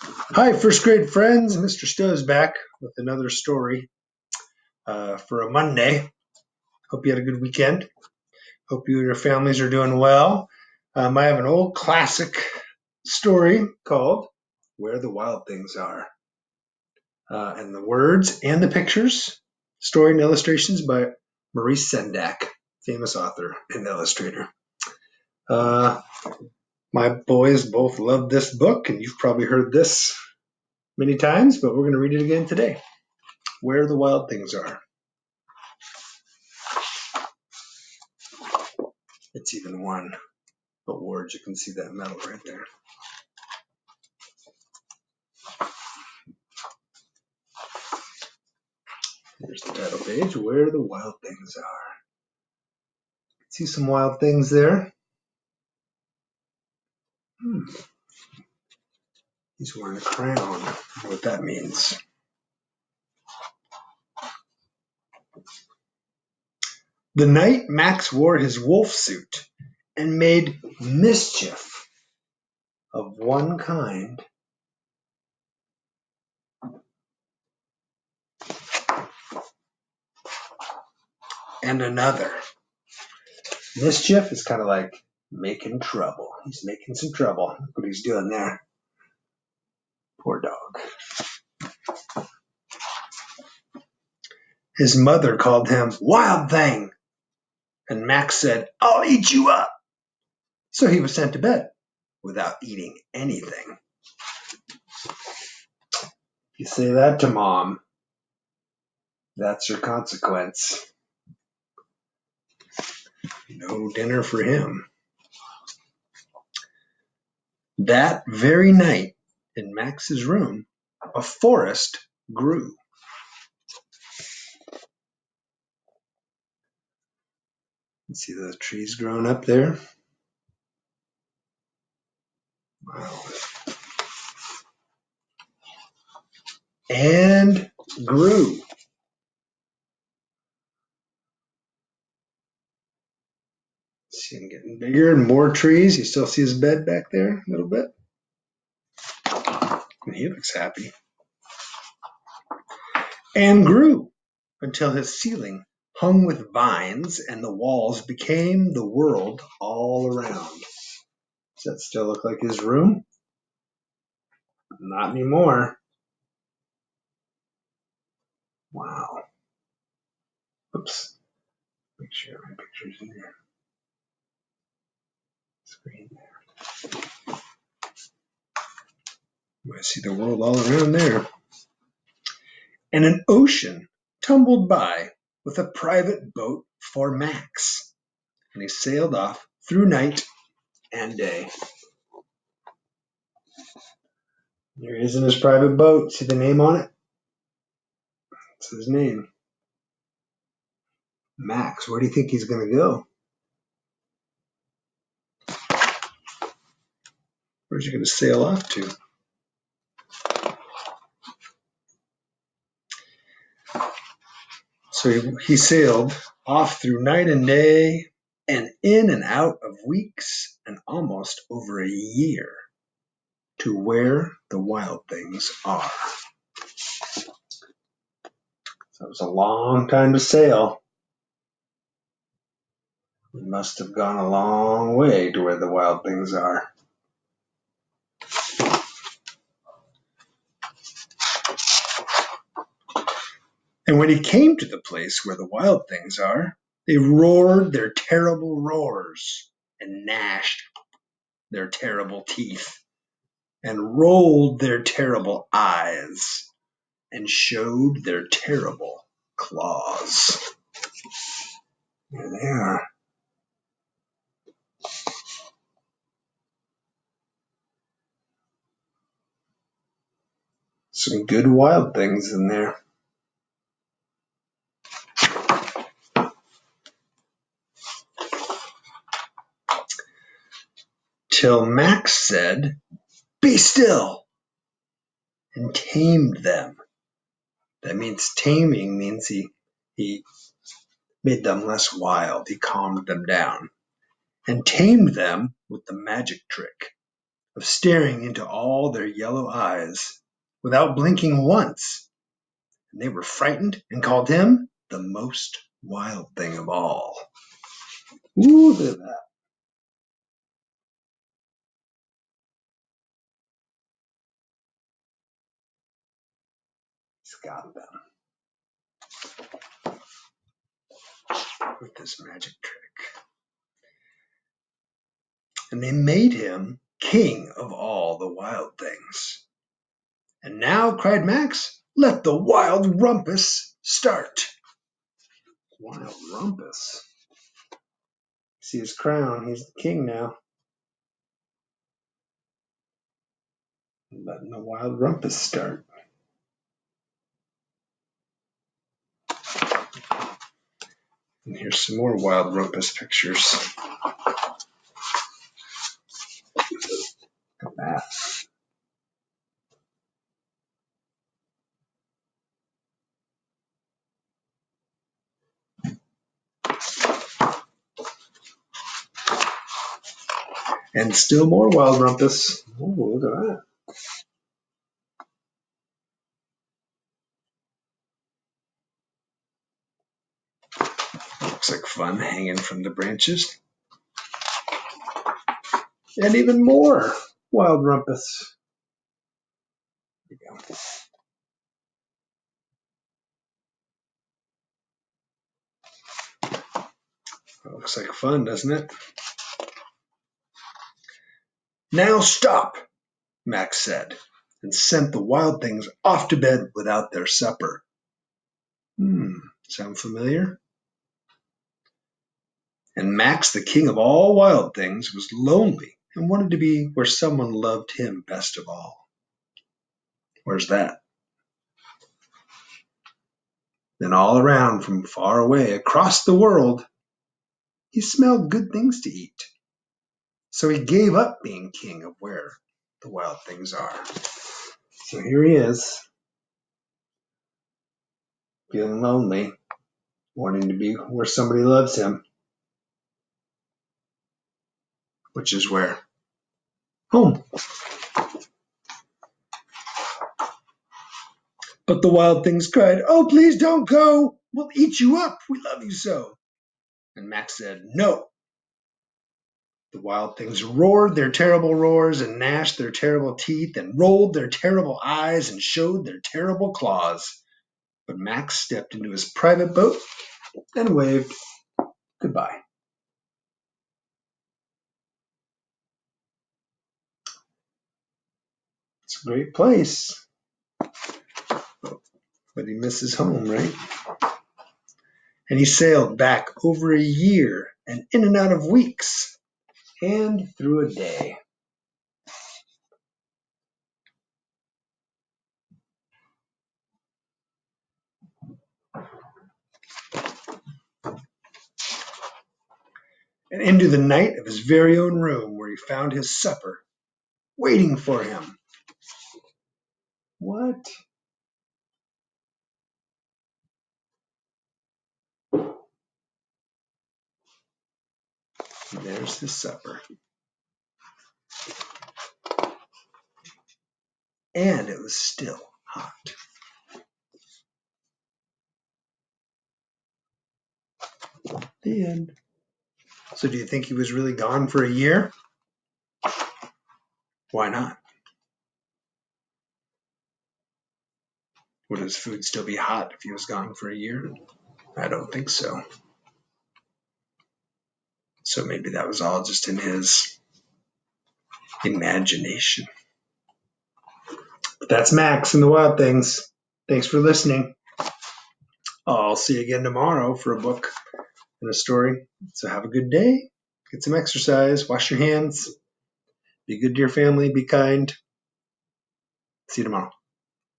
Hi, first grade friends. Mr. Stowe is back with another story for a Monday. Hope you had a good weekend. Hope you and your families are doing well. I have an old classic story called Where the Wild Things Are. And the words and the pictures, story and illustrations by Maurice Sendak, famous author and illustrator. My boys both love this book, and you've probably heard this many times, but we're going to read it again today. Where the Wild Things Are. It's even won awards. You can see that medal right there. Here's the title page, Where the Wild Things Are. See some wild things there? He's wearing a crown. I don't know what that means. The night Max wore his wolf suit and made mischief of one kind and another. Mischief is kind of like making trouble. He's making some trouble. Look what he's doing there. Poor dog. His mother called him Wild Thing, and Max said, I'll eat you up. So he was sent to bed without eating anything. If you say that to mom, that's your consequence. No dinner for him. That very night, in Max's room, a forest grew. You see those trees growing up there? Wow. And grew. See him getting bigger and more trees. You still see his bed back there a little bit. And he looks happy. And grew until his ceiling hung with vines and the walls became the world all around. Does that still look like his room? Not anymore. Wow. Oops. Make sure my picture's in your screen there. I see the world all around there. And an ocean tumbled by with a private boat for Max. And he sailed off through night and day. There he is in his private boat. See the name on it? It's his name. Max. Where do you think he's going to go? Where's he going to sail off to? So he sailed off through night and day and in and out of weeks and almost over a year to where the wild things are. So it was a long time to sail. We must have gone a long way to where the wild things are. And when he came to the place where the wild things are, they roared their terrible roars and gnashed their terrible teeth and rolled their terrible eyes and showed their terrible claws. There they are. Some good wild things in there. Till Max said, "Be still," and tamed them. That means taming means he made them less wild. He calmed them down and tamed them with the magic trick of staring into all their yellow eyes without blinking once, and they were frightened and called him the most wild thing of all. Ooh, look at that. He's got them with this magic trick. And they made him king of all the wild things. And now, cried Max, let the wild rumpus start. Wild rumpus. See his crown, he's the king now. Letting the wild rumpus start. And here's some more wild rumpus pictures. Look at that. And still more wild rumpus. Oh, look at that. Looks like fun hanging from the branches. And even more wild rumpus. There we go. That looks like fun, doesn't it? Now stop, Max said, and sent the wild things off to bed without their supper. Sound familiar? And Max, the king of all wild things, was lonely and wanted to be where someone loved him best of all. Where's that? Then all around, from far away, across the world, he smelled good things to eat. So he gave up being king of where the wild things are. So here he is, feeling lonely, wanting to be where somebody loves him. Which is where? Home. But the wild things cried, "Oh, please don't go. We'll eat you up. We love you so." And Max said, "No." The wild things roared their terrible roars and gnashed their terrible teeth and rolled their terrible eyes and showed their terrible claws. But Max stepped into his private boat and waved goodbye. It's a great place. But he misses home, right? And he sailed back over a year and in and out of weeks and through a day. And into the night of his very own room where he found his supper waiting for him. What? There's his supper. And it was still hot. The end. So do you think he was really gone for a year? Why not? Would his food still be hot if he was gone for a year? I don't think so. So maybe that was all just in his imagination. But that's Max and the Wild Things. Thanks for listening. I'll see you again tomorrow for a book and a story. So have a good day. Get some exercise. Wash your hands. Be good to your family. Be kind. See you tomorrow.